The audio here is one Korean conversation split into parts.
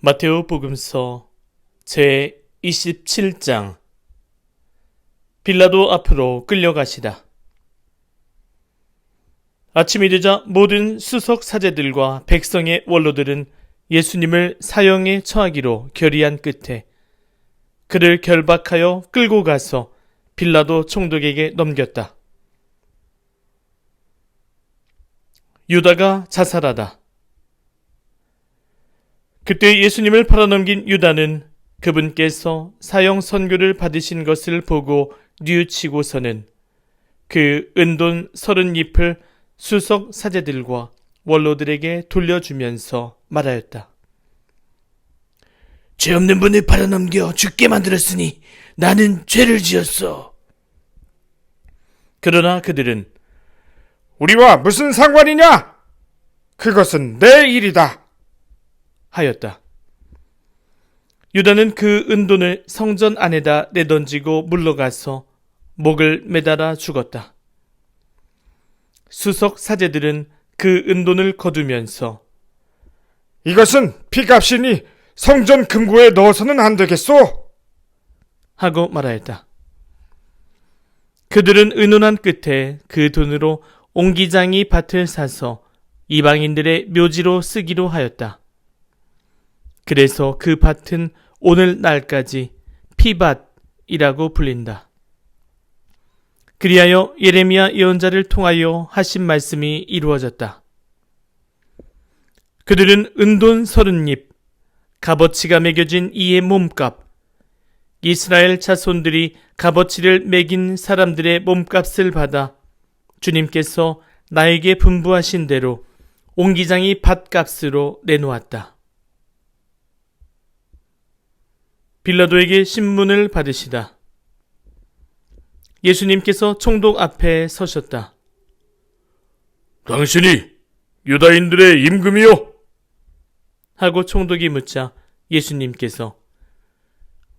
마테오 복음서 제 27장. 빌라도 앞으로 끌려가시다. 아침이 되자 모든 수석 사제들과 백성의 원로들은 예수님을 사형에 처하기로 결의한 끝에 그를 결박하여 끌고 가서 빌라도 총독에게 넘겼다. 유다가 자살하다. 그때 예수님을 팔아넘긴 유다는 그분께서 사형 선고를 받으신 것을 보고 뉘우치고서는 그 은돈 30잎을 수석 사제들과 원로들에게 돌려주면서 말하였다. 죄 없는 분을 팔아넘겨 죽게 만들었으니 나는 죄를 지었어. 그러나 그들은 우리와 무슨 상관이냐? 그것은 내 일이다 하였다. 유다는 그 은돈을 성전 안에다 내던지고 물러가서 목을 매달아 죽었다. 수석 사제들은 그 은돈을 거두면서 이것은 피값이니 성전 금고에 넣어서는 안 되겠소 하고 말하였다. 그들은 의논한 끝에 그 돈으로 옹기장이 밭을 사서 이방인들의 묘지로 쓰기로 하였다. 그래서 그 밭은 오늘날까지 피밭이라고 불린다. 그리하여 예레미야 예언자를 통하여 하신 말씀이 이루어졌다. 그들은 은돈 30잎, 값어치가 매겨진 이의 몸값, 이스라엘 자손들이 값어치를 매긴 사람들의 몸값을 받아 주님께서 나에게 분부하신 대로 옹기장이 밭값으로 내놓았다. 빌라도에게 신문을 받으시다. 예수님께서 총독 앞에 서셨다. 당신이 유다인들의 임금이요? 하고 총독이 묻자 예수님께서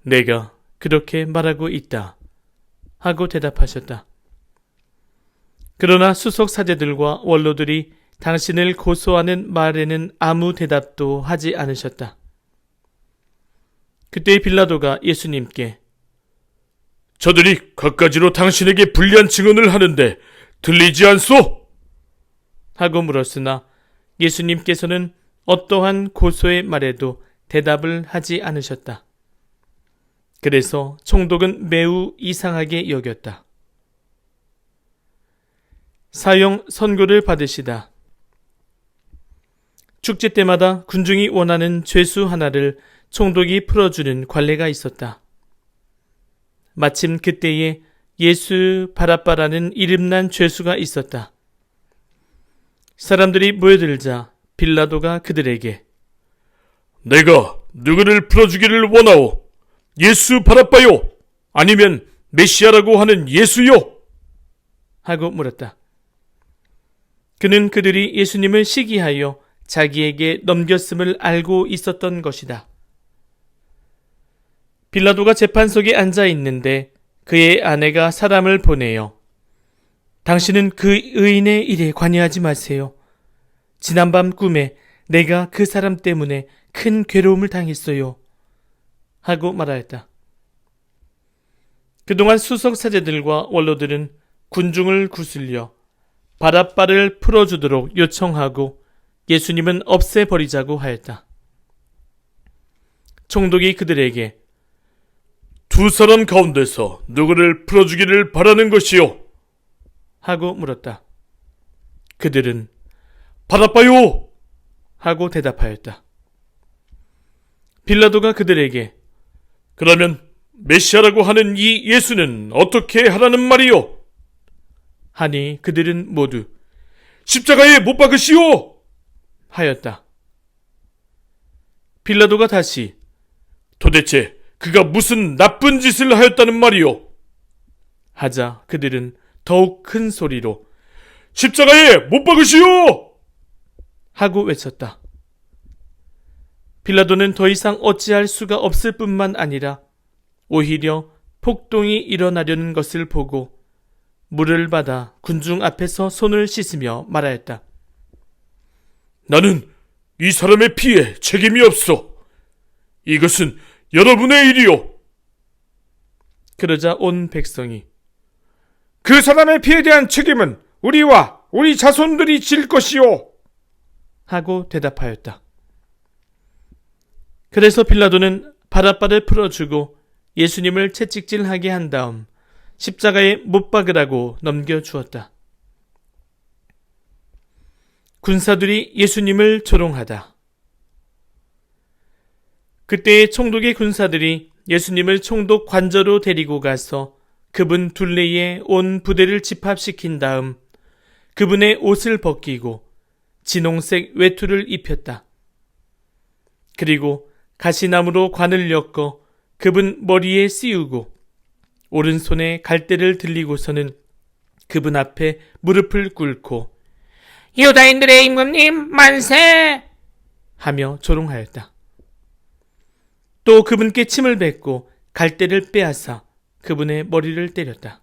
내가 그렇게 말하고 있다 하고 대답하셨다. 그러나 수석 사제들과 원로들이 당신을 고소하는 말에는 아무 대답도 하지 않으셨다. 그때 빌라도가 예수님께 저들이 갖가지로 당신에게 불리한 증언을 하는데 들리지 않소? 하고 물었으나 예수님께서는 어떠한 고소의 말에도 대답을 하지 않으셨다. 그래서 총독은 매우 이상하게 여겼다. 사형 선고를 받으시다. 축제 때마다 군중이 원하는 죄수 하나를 총독이 풀어주는 관례가 있었다. 마침 그때에 예수 바라바라는 이름난 죄수가 있었다. 사람들이 모여들자 빌라도가 그들에게 내가 누구를 풀어주기를 원하오? 예수 바라바요? 아니면 메시아라고 하는 예수요? 하고 물었다. 그는 그들이 예수님을 시기하여 자기에게 넘겼음을 알고 있었던 것이다. 빌라도가 재판석에 앉아 있는데 그의 아내가 사람을 보내어 당신은 그 의인의 일에 관여하지 마세요. 지난밤 꿈에 내가 그 사람 때문에 큰 괴로움을 당했어요. 하고 말하였다. 그동안 수석 사제들과 원로들은 군중을 구슬려 바라바를 풀어주도록 요청하고 예수님은 없애버리자고 하였다. 총독이 그들에게 두 사람 가운데서 누구를 풀어주기를 바라는 것이요? 하고 물었다. 그들은 바라바요! 하고 대답하였다. 빌라도가 그들에게 그러면 메시아라고 하는 이 예수는 어떻게 하라는 말이요? 하니 그들은 모두 십자가에 못 박으시오! 하였다. 빌라도가 다시 도대체 그가 무슨 나쁜 짓을 하였다는 말이요? 하자 그들은 더욱 큰 소리로 십자가에 못 박으시오! 하고 외쳤다. 빌라도는 더 이상 어찌할 수가 없을 뿐만 아니라 오히려 폭동이 일어나려는 것을 보고 물을 받아 군중 앞에서 손을 씻으며 말하였다. 나는 이 사람의 피에 책임이 없소. 이것은 여러분의 일이요. 그러자 온 백성이 그 사람의 피에 대한 책임은 우리와 우리 자손들이 질 것이요. 하고 대답하였다. 그래서 빌라도는 바라바를 풀어주고 예수님을 채찍질하게 한 다음 십자가에 못 박으라고 넘겨주었다. 군사들이 예수님을 조롱하다. 그때의 총독의 군사들이 예수님을 총독 관저로 데리고 가서 그분 둘레에 온 부대를 집합시킨 다음 그분의 옷을 벗기고 진홍색 외투를 입혔다. 그리고 가시나무로 관을 엮어 그분 머리에 씌우고 오른손에 갈대를 들리고서는 그분 앞에 무릎을 꿇고 유다인들의 임금님 만세! 하며 조롱하였다. 또 그분께 침을 뱉고 갈대를 빼앗아 그분의 머리를 때렸다.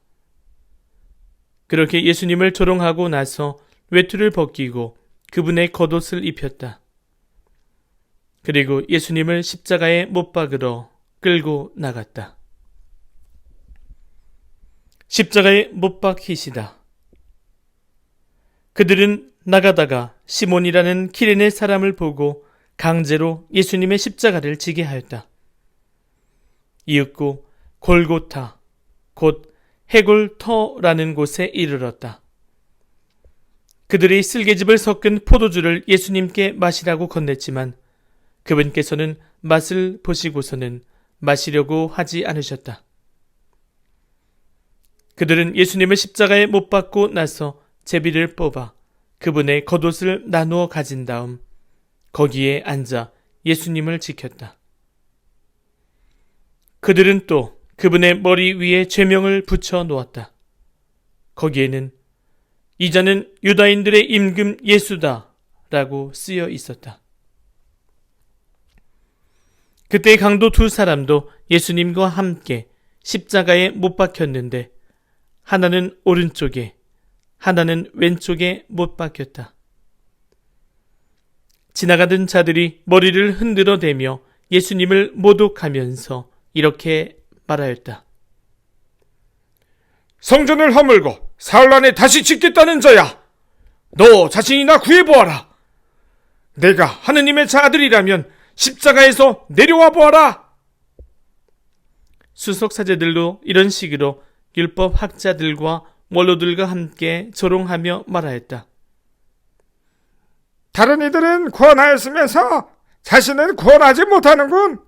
그렇게 예수님을 조롱하고 나서 외투를 벗기고 그분의 겉옷을 입혔다. 그리고 예수님을 십자가에 못 박으러 끌고 나갔다. 십자가에 못 박히시다. 그들은 나가다가 시몬이라는 키레네 사람을 보고 강제로 예수님의 십자가를 지게 하였다. 이윽고 골고타, 곧 해골터라는 곳에 이르렀다. 그들이 쓸개즙을 섞은 포도주를 예수님께 마시라고 건넸지만 그분께서는 맛을 보시고서는 마시려고 하지 않으셨다. 그들은 예수님을 십자가에 못 박고 나서 제비를 뽑아 그분의 겉옷을 나누어 가진 다음 거기에 앉아 예수님을 지켰다. 그들은 또 그분의 머리 위에 죄명을 붙여 놓았다. 거기에는 이자는 유다인들의 임금 예수다 라고 쓰여 있었다. 그때 강도 두 사람도 예수님과 함께 십자가에 못 박혔는데 하나는 오른쪽에 하나는 왼쪽에 못 박혔다. 지나가던 자들이 머리를 흔들어대며 예수님을 모독하면서 이렇게 말하였다. 성전을 허물고 사흘 안에 다시 짓겠다는 자야. 너 자신이나 구해보아라. 내가 하느님의 아들이라면 십자가에서 내려와 보아라. 수석사제들도 이런 식으로 율법 학자들과 원로들과 함께 조롱하며 말하였다. 다른 이들은 구원하였으면서 자신은 구원하지 못하는군.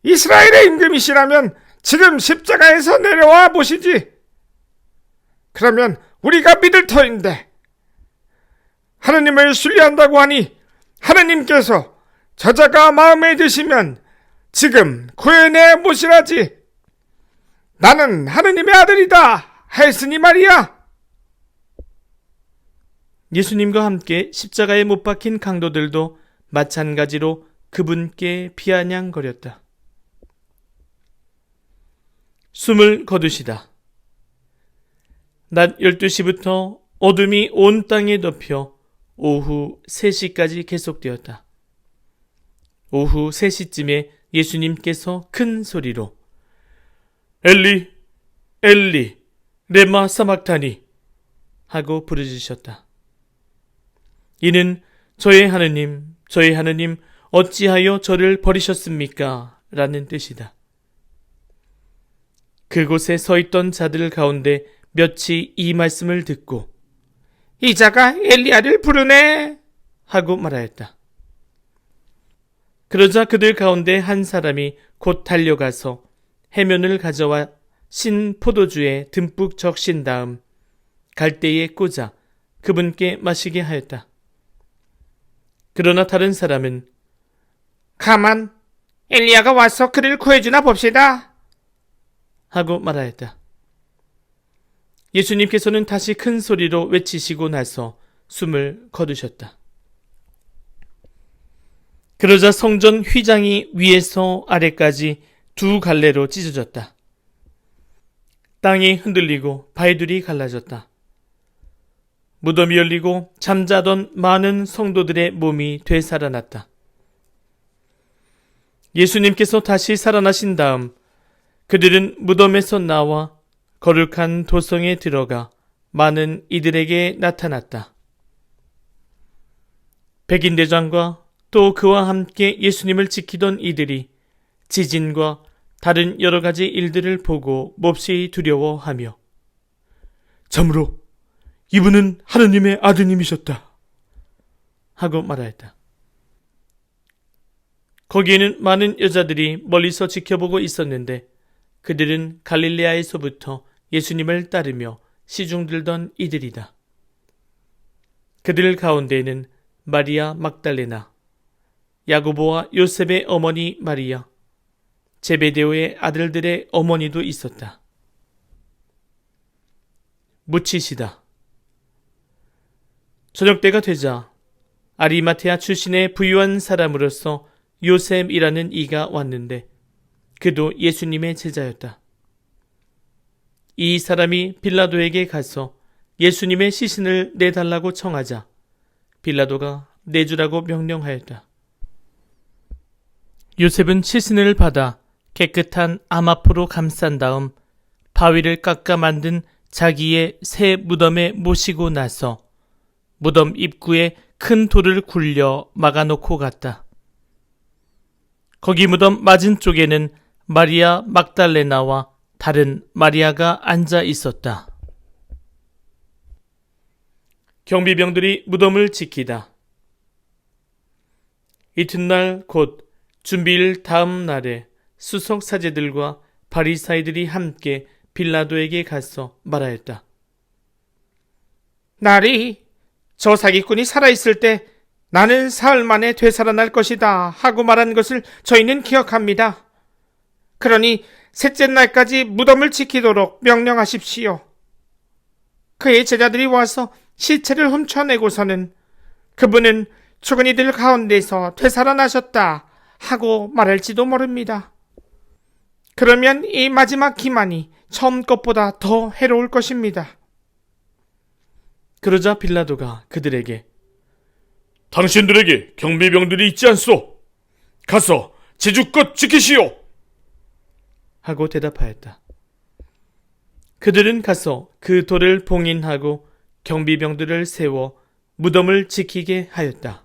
이스라엘의 임금이시라면 지금 십자가에서 내려와 보시지. 그러면 우리가 믿을 터인데 하느님을 신뢰한다고 하니 하느님께서 저자가 마음에 드시면 지금 구해내 보시라지. 나는 하느님의 아들이다 했으니 말이야. 예수님과 함께 십자가에 못 박힌 강도들도 마찬가지로 그분께 비아냥거렸다. 숨을 거두시다. 낮 12시부터 어둠이 온 땅에 덮여 오후 3시까지 계속되었다. 오후 3시쯤에 예수님께서 큰 소리로 엘리, 엘리, 레마 사막타니 하고 부르짖으셨다. 이는 저의 하느님, 저의 하느님 어찌하여 저를 버리셨습니까? 라는 뜻이다. 그곳에 서 있던 자들 가운데 몇이 이 말씀을 듣고 이자가 엘리야를 부르네 하고 말하였다. 그러자 그들 가운데 한 사람이 곧 달려가서 해면을 가져와 신 포도주에 듬뿍 적신 다음 갈대에 꽂아 그분께 마시게 하였다. 그러나 다른 사람은 가만, 엘리야가 와서 그를 구해주나 봅시다 하고 말하였다. 예수님께서는 다시 큰 소리로 외치시고 나서 숨을 거두셨다. 그러자 성전 휘장이 위에서 아래까지 두 갈래로 찢어졌다. 땅이 흔들리고 바위들이 갈라졌다. 무덤이 열리고 잠자던 많은 성도들의 몸이 되살아났다. 예수님께서 다시 살아나신 다음 그들은 무덤에서 나와 거룩한 도성에 들어가 많은 이들에게 나타났다. 백인대장과 또 그와 함께 예수님을 지키던 이들이 지진과 다른 여러 가지 일들을 보고 몹시 두려워하며 참으로 이분은 하느님의 아드님이셨다 하고 말하였다. 거기에는 많은 여자들이 멀리서 지켜보고 있었는데 그들은 갈릴레아에서부터 예수님을 따르며 시중들던 이들이다. 그들 가운데에는 마리아 막달레나, 야고보와 요셉의 어머니 마리아, 제베데오의 아들들의 어머니도 있었다. 묻히시다. 저녁 때가 되자 아리마테아 출신의 부유한 사람으로서 요셉이라는 이가 왔는데 그도 예수님의 제자였다. 이 사람이 빌라도에게 가서 예수님의 시신을 내달라고 청하자 빌라도가 내주라고 명령하였다. 요셉은 시신을 받아 깨끗한 암압으로 감싼 다음 바위를 깎아 만든 자기의 새 무덤에 모시고 나서 무덤 입구에 큰 돌을 굴려 막아놓고 갔다. 거기 무덤 맞은 쪽에는 마리아 막달레나와 다른 마리아가 앉아 있었다. 경비병들이 무덤을 지키다. 이튿날 곧 준비일 다음 날에 수석 사제들과 바리사이들이 함께 빌라도에게 가서 말하였다. 날이 저 사기꾼이 살아있을 때 나는 사흘 만에 되살아날 것이다 하고 말한 것을 저희는 기억합니다. 그러니 셋째 날까지 무덤을 지키도록 명령하십시오. 그의 제자들이 와서 시체를 훔쳐내고서는 그분은 죽은 이들 가운데서 되살아나셨다 하고 말할지도 모릅니다. 그러면 이 마지막 기만이 처음 것보다 더 해로울 것입니다. 그러자 빌라도가 그들에게 당신들에게 경비병들이 있지 않소? 가서 제주껏 지키시오! 하고 대답하였다. 그들은 가서 그 돌을 봉인하고 경비병들을 세워 무덤을 지키게 하였다.